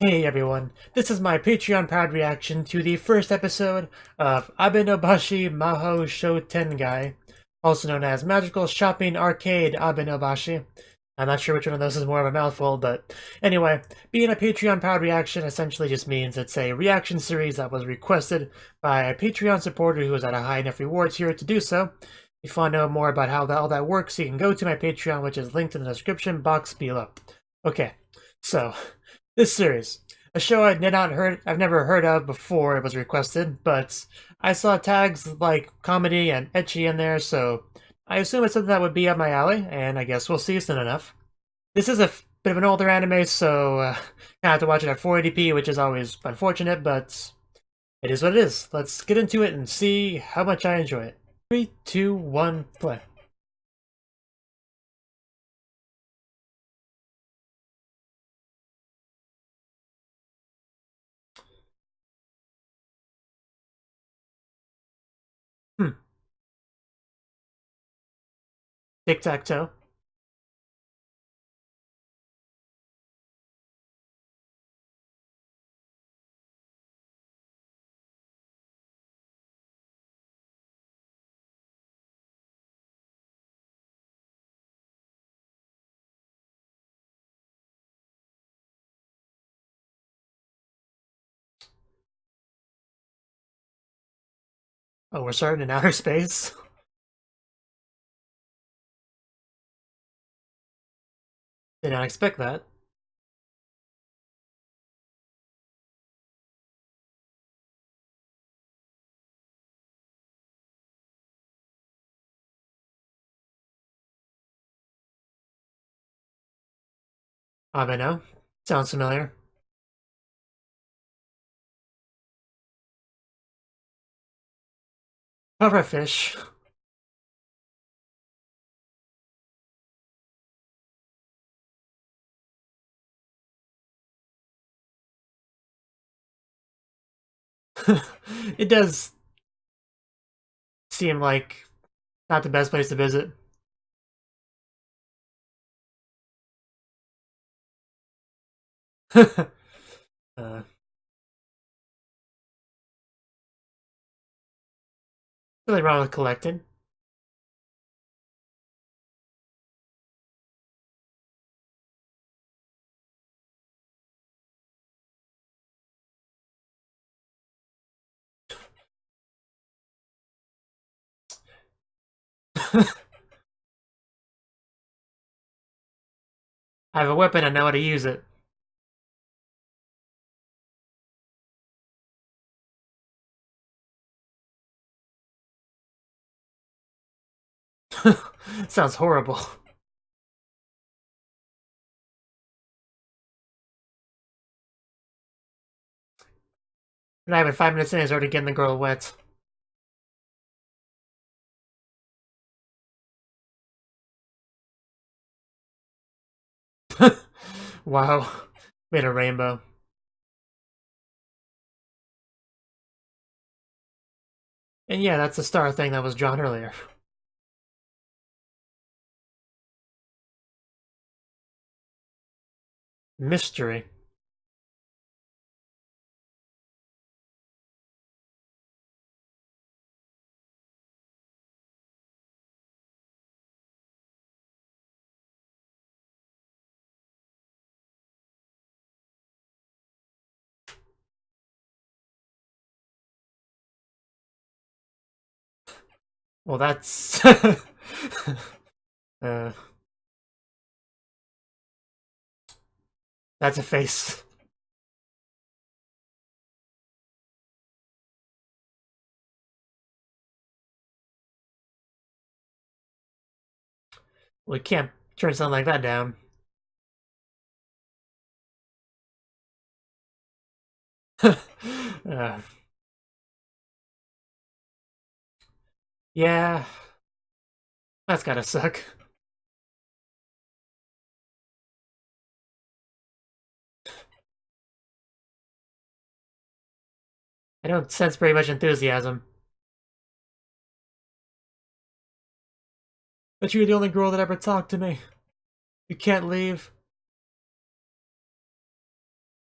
Hey everyone, this is my Patreon-powered reaction to the first episode of Abenobashi Mahou Shoutengai, also known as Magical Shopping Arcade Abenobashi. I'm not sure which one of those is more of a mouthful, but anyway, being a Patreon-powered reaction essentially just means it's a reaction series that was requested by a Patreon supporter who is at a high enough reward tier to do so. If you want to know more about how all that works, you can go to my Patreon, which is linked in the description box below. Okay, so this series, a show I've never heard of before it was requested, but I saw tags like comedy and ecchi in there, so I assume it's something that would be up my alley, and I guess we'll see soon enough. This is a bit of an older anime, so I have to watch it at 480p, which is always unfortunate, but it is what it is. Let's get into it and see how much I enjoy it. 3, 2, 1, play. Hmm. Tic-tac-toe. Oh, we're starting in outer space? Did not expect that. Abeno. Sounds familiar. Pufferfish. It does seem like not the best place to visit. uh, Really wrong with collecting. I have a weapon, I know how to use it. Sounds horrible. Not even 5 minutes in, he's already getting the girl wet. Wow. Made a rainbow. And yeah, that's the star thing that was drawn earlier. Mystery. Well, that's... uh, that's a face. We can't turn something like that down. uh, yeah, that's gotta suck. I don't sense very much enthusiasm. But you're the only girl that ever talked to me. You can't leave.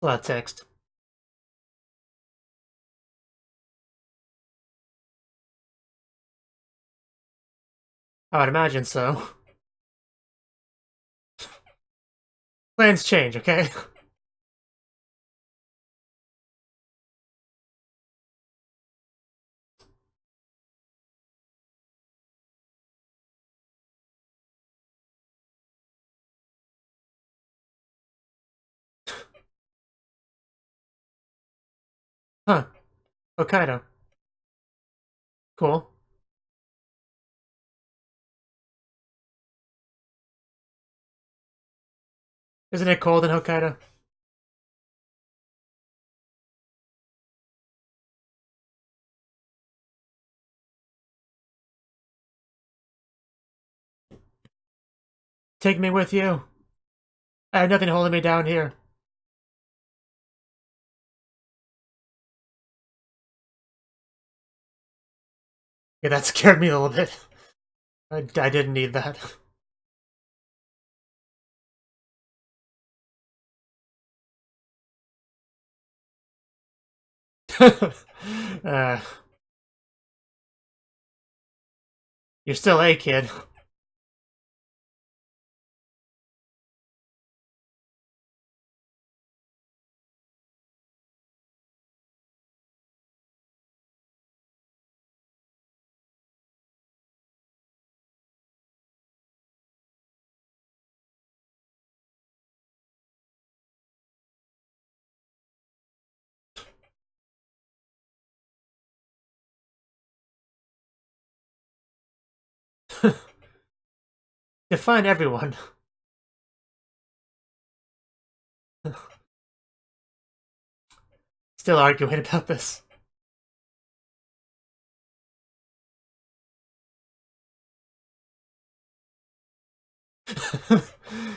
A lot of text. I would imagine so. Plans change, okay? Huh. Hokkaido. Cool. Isn't it cold in Hokkaido? Take me with you. I have nothing holding me down here. Yeah, that scared me a little bit. I didn't need that. uh, you're still a kid. Define everyone. Still arguing about this.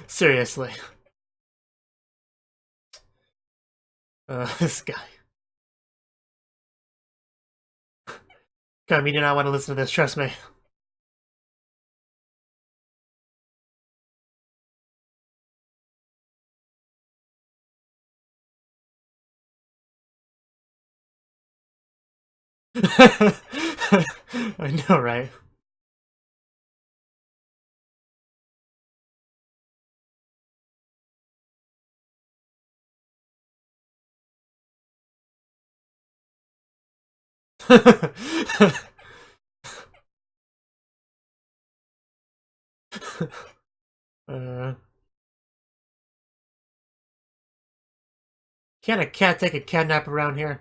Seriously. This guy. God, you do not want to listen to this, trust me. I know, right? uh, can a cat take a cat nap around here?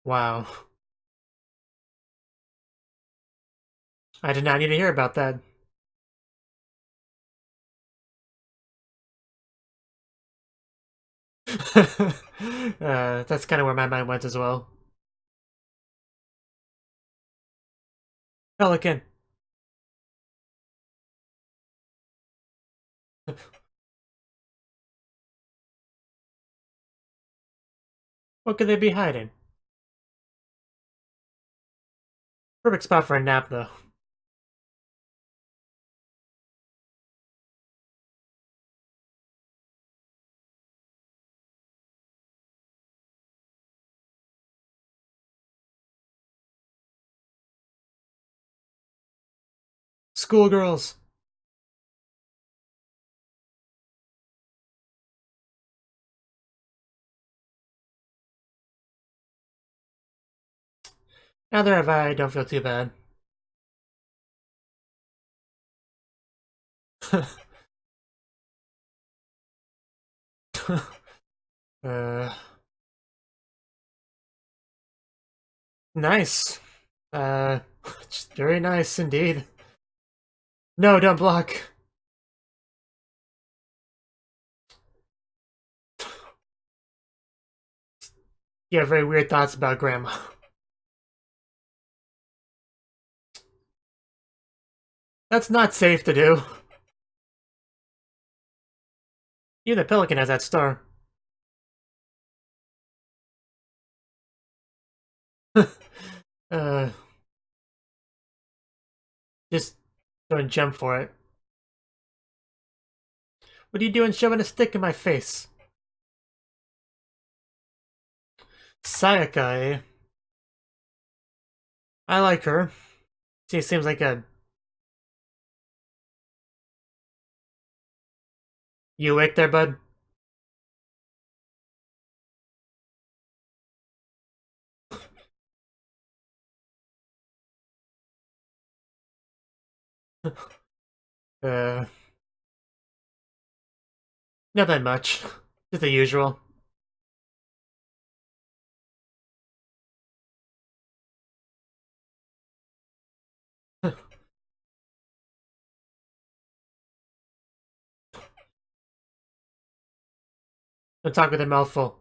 Wow. I did not need to hear about that. That's kind of where my mind went as well. Pelican. What could they be hiding? Perfect spot for a nap, though. Schoolgirls. Neither have I. Don't feel too bad. uh, nice. Very nice indeed. No, don't block. You have very weird thoughts about Grandma. That's not safe to do. Even the Pelican has that star. uh, Just don't jump for it. What are you doing shoving a stick in my face? Sayaka, eh? I like her. She seems like a... You awake there, bud? uh... Nothing much. Just the usual. Don't talk with a mouthful.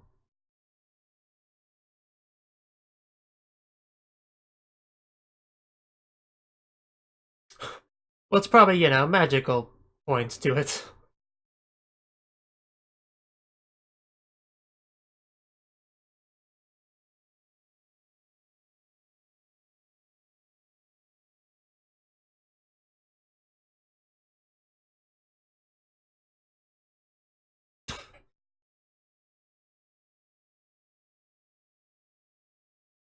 Well, it's probably, you know, magical points to it.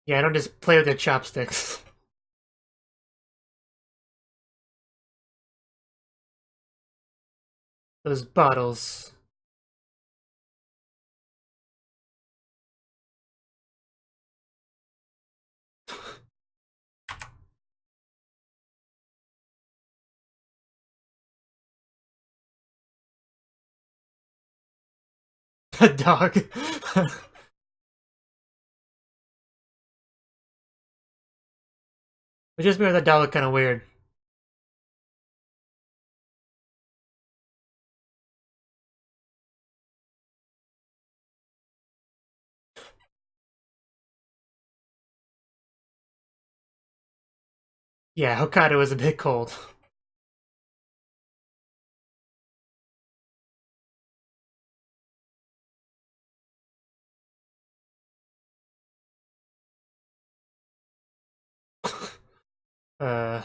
Yeah, I don't just play with the chopsticks. Those bottles. A dog. It just made that dog look kind of weird. Yeah, Hokkaido was a bit cold. uh...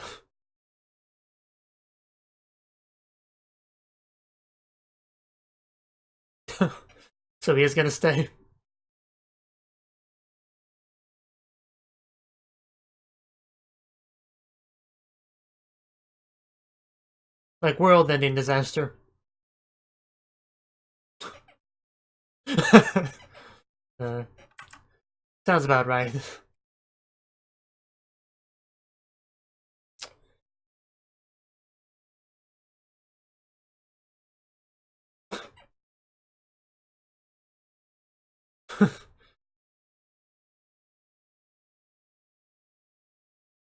So he is gonna stay. Like world-ending disaster. uh, Sounds about right.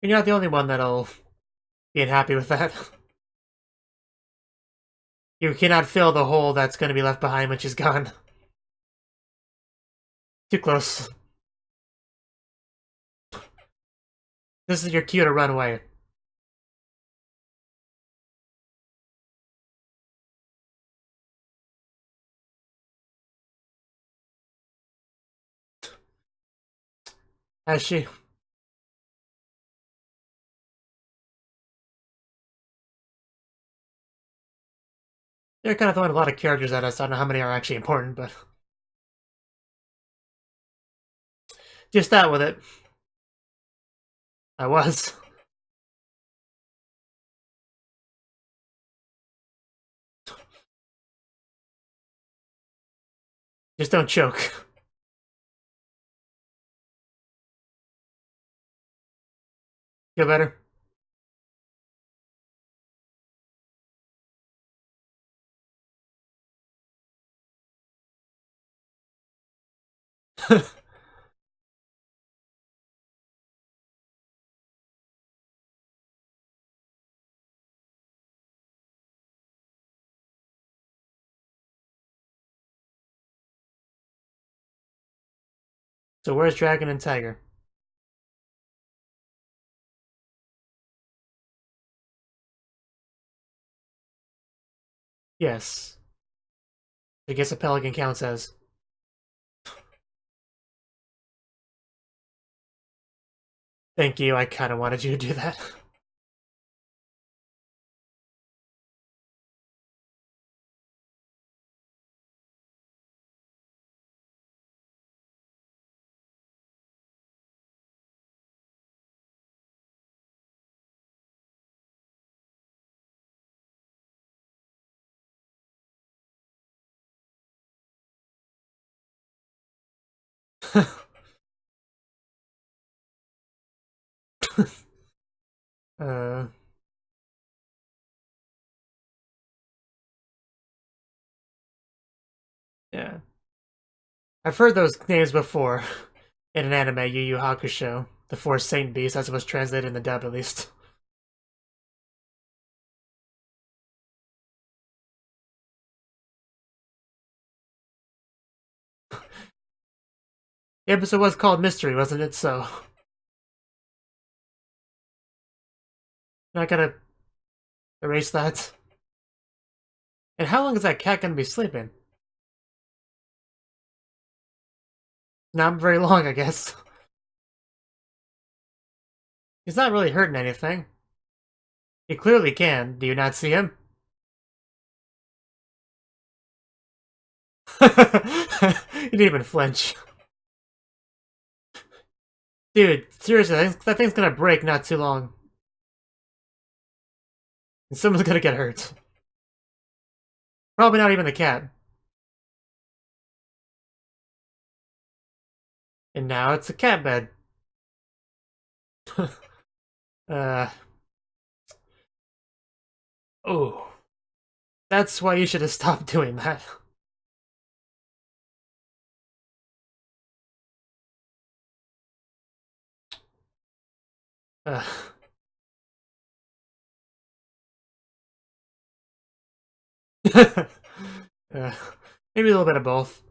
You're not the only one that'll be unhappy with that. You cannot fill the hole that's going to be left behind when she's gone. Too close. This is your cue to run away. Has she? They're kind of throwing a lot of characters at us. I don't know how many are actually important, but... Just that with it. I was. Just don't choke. Feel better? So where's Dragon and Tiger? Yes. I guess a pelican counts as. Thank you, I kind of wanted you to do that. uh, yeah. I've heard those names before in an anime, Yu Yu Hakusho. The Four Saint Beasts, as it was translated in the dub, at least. The episode was called Mystery, wasn't it? So, not gonna erase that. And how long is that cat gonna be sleeping? Not very long, I guess. He's not really hurting anything. He clearly can. Do you not see him? He didn't even flinch. Dude, seriously, that thing's gonna break not too long. And someone's gonna get hurt. Probably not even the cat. And now it's a cat bed. Oh. That's why you should have stopped doing that. Uh. Maybe a little bit of both.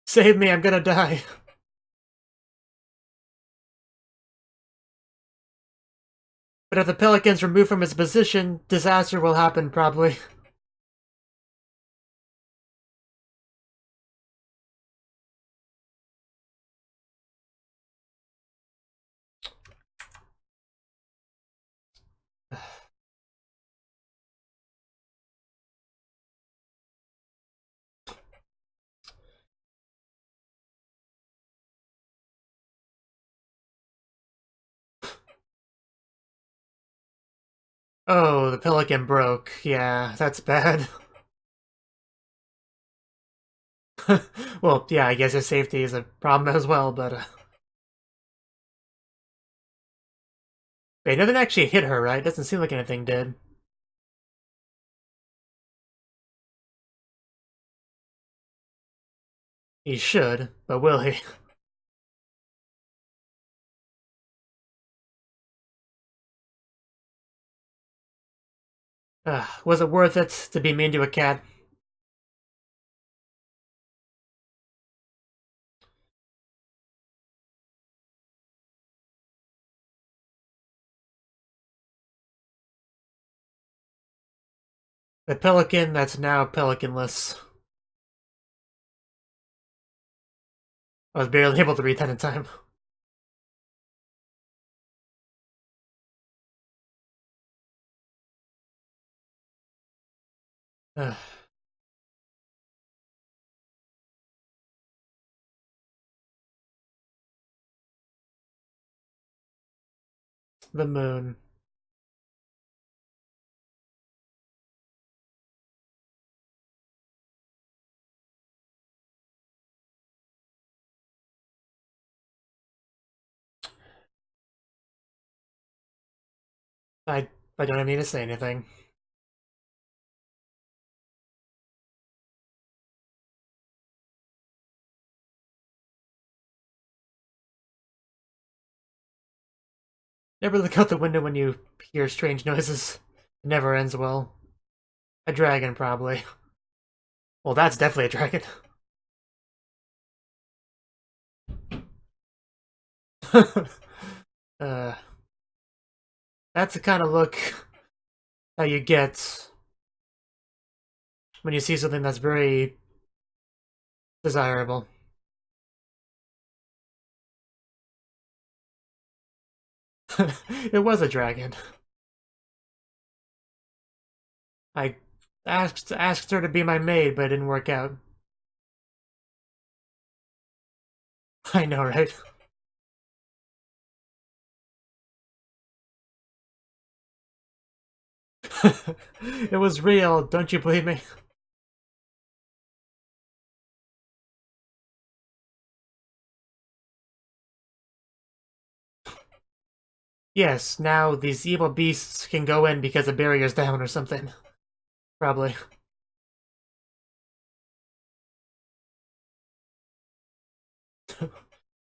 Save me, I'm gonna die. But if the pelican's removed from its position, disaster will happen, probably. Oh, the pelican broke. Yeah, that's bad. Well, yeah, I guess his safety is a problem as well, but... Wait, nothing actually hit her, right? Doesn't seem like anything did. He should, but will he? Was it worth it to be mean to a cat? The pelican that's now pelicanless. I was barely able to read that in time. The moon. I don't need to say anything. Never look out the window when you hear strange noises. It never ends well. A dragon, probably. Well, that's definitely a dragon. uh, that's the kind of look that you get when you see something that's very desirable. It was a dragon. I asked her to be my maid, but it didn't work out. I know, right? It was real, don't you believe me? Yes, now these evil beasts can go in because the barrier's down or something. Probably.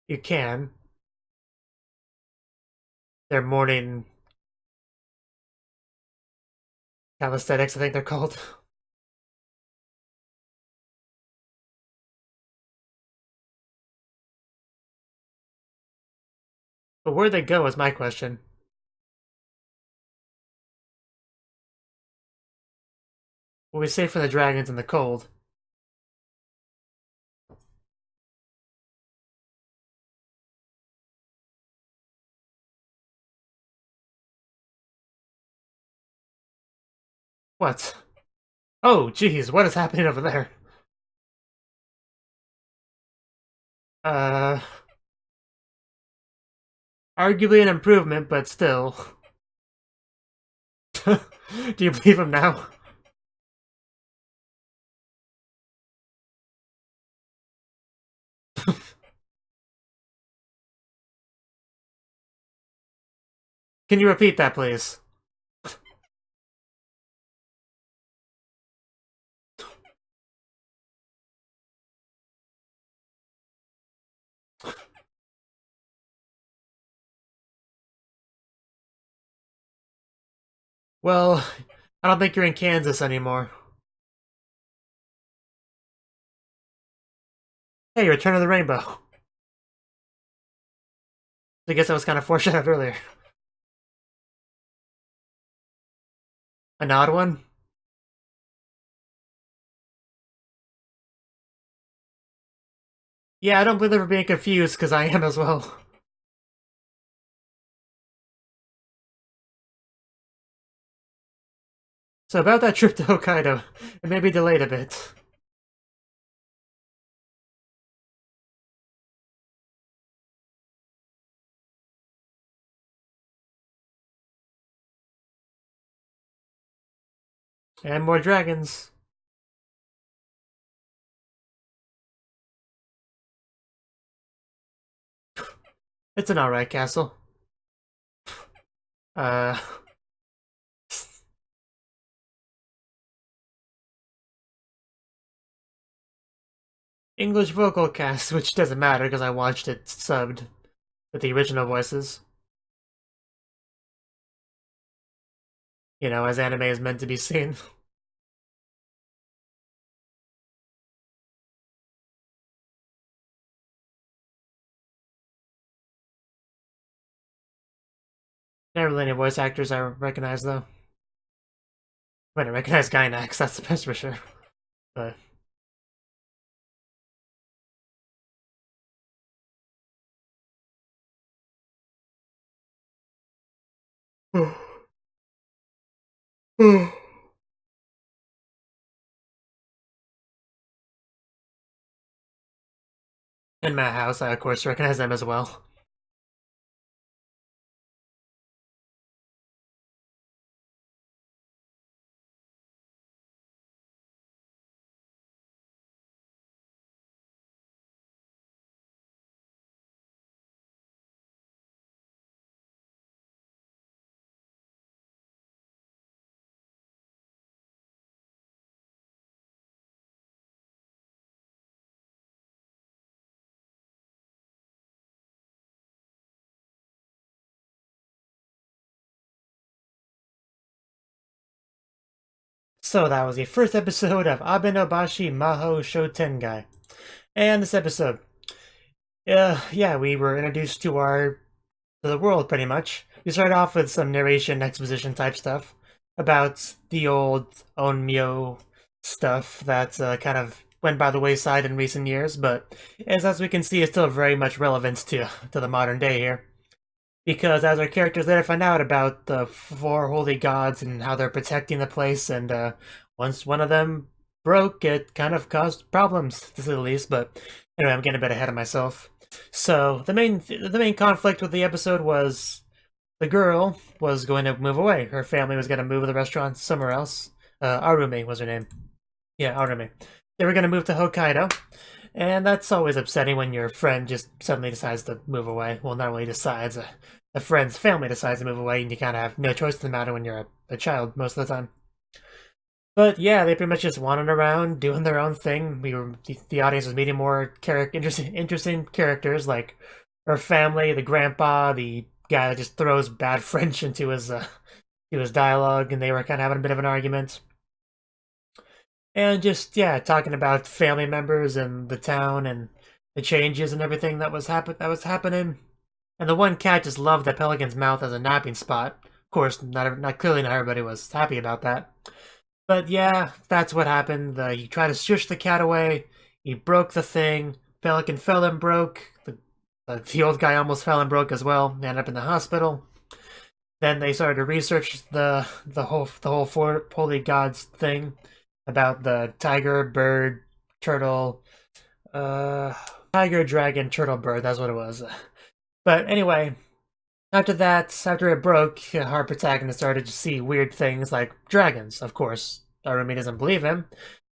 You can. They're morning calisthenics, I think they're called. But where'd they go is my question. Will we save for the dragons in the cold? What? Oh, geez, what is happening over there? Arguably an improvement, but still. Do you believe him now? Can you repeat that, please? Well, I don't think you're in Kansas anymore. Hey, Return of the Rainbow. I guess that was kind of foreshadowed earlier. An odd one? Yeah, I don't believe they're being confused, because I am as well. So about that trip to Hokkaido, it may be delayed a bit. And more dragons. It's an alright castle. English vocal cast, which doesn't matter because I watched it subbed with the original voices. You know, as anime is meant to be seen. Not really any voice actors I recognize, though. I recognize Gynax, that's the best for sure. But... In my house, I of course recognize them as well. So that was the first episode of Abenobashi Mahou Shoutengai. And this episode, yeah, we were introduced to the world pretty much. We started off with some narration, exposition type stuff about the old Onmyo stuff that kind of went by the wayside in recent years, but as we can see, it's still very much relevant to the modern day here. Because as our characters later find out about the four holy gods and how they're protecting the place, and once one of them broke, it kind of caused problems, to say the least. But anyway, I'm getting a bit ahead of myself. So the main conflict with the episode was the girl was going to move away. Her family was going to move the restaurant somewhere else. Arumi was her name. Yeah, Arumi. They were going to move to Hokkaido. And that's always upsetting when your friend just suddenly decides to move away. Well, not really decides, a friend's family decides to move away, and you kind of have no choice in the matter when you're a child most of the time. But yeah, they pretty much just wandered around doing their own thing. The audience was meeting more interesting characters like her family, the grandpa, the guy that just throws bad French into his dialogue, and they were kind of having a bit of an argument. And just yeah, talking about family members and the town and the changes and everything that was happening. And the one cat just loved the pelican's mouth as a napping spot. Of course, not clearly not everybody was happy about that. But yeah, that's what happened. He tried to shush the cat away. He broke the thing. Pelican fell and broke. The old guy almost fell and broke as well. Ended up in the hospital. Then they started to research the whole four holy gods thing about the tiger, bird, turtle, tiger, dragon, turtle, bird. That's what it was. But anyway, after it broke, our protagonist started to see weird things like dragons, of course. Arumi doesn't believe him.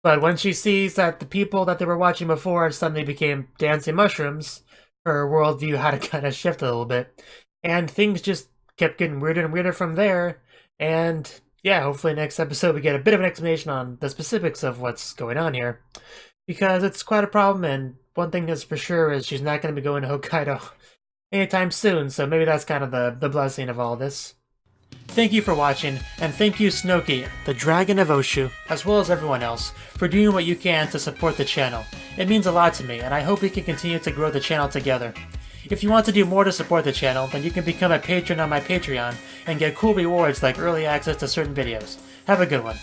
But when she sees that the people that they were watching before suddenly became dancing mushrooms, her worldview had to kind of shift a little bit. And things just kept getting weirder and weirder from there. And yeah, hopefully next episode we get a bit of an explanation on the specifics of what's going on here. Because it's quite a problem, and one thing that's for sure is she's not going to be going to Hokkaido anytime soon, so maybe that's kind of the blessing of all this. Thank you for watching, and thank you Cnouki, the Dragon of Oshu, as well as everyone else, for doing what you can to support the channel. It means a lot to me, and I hope we can continue to grow the channel together. If you want to do more to support the channel, then you can become a patron on my Patreon, and get cool rewards like early access to certain videos. Have a good one.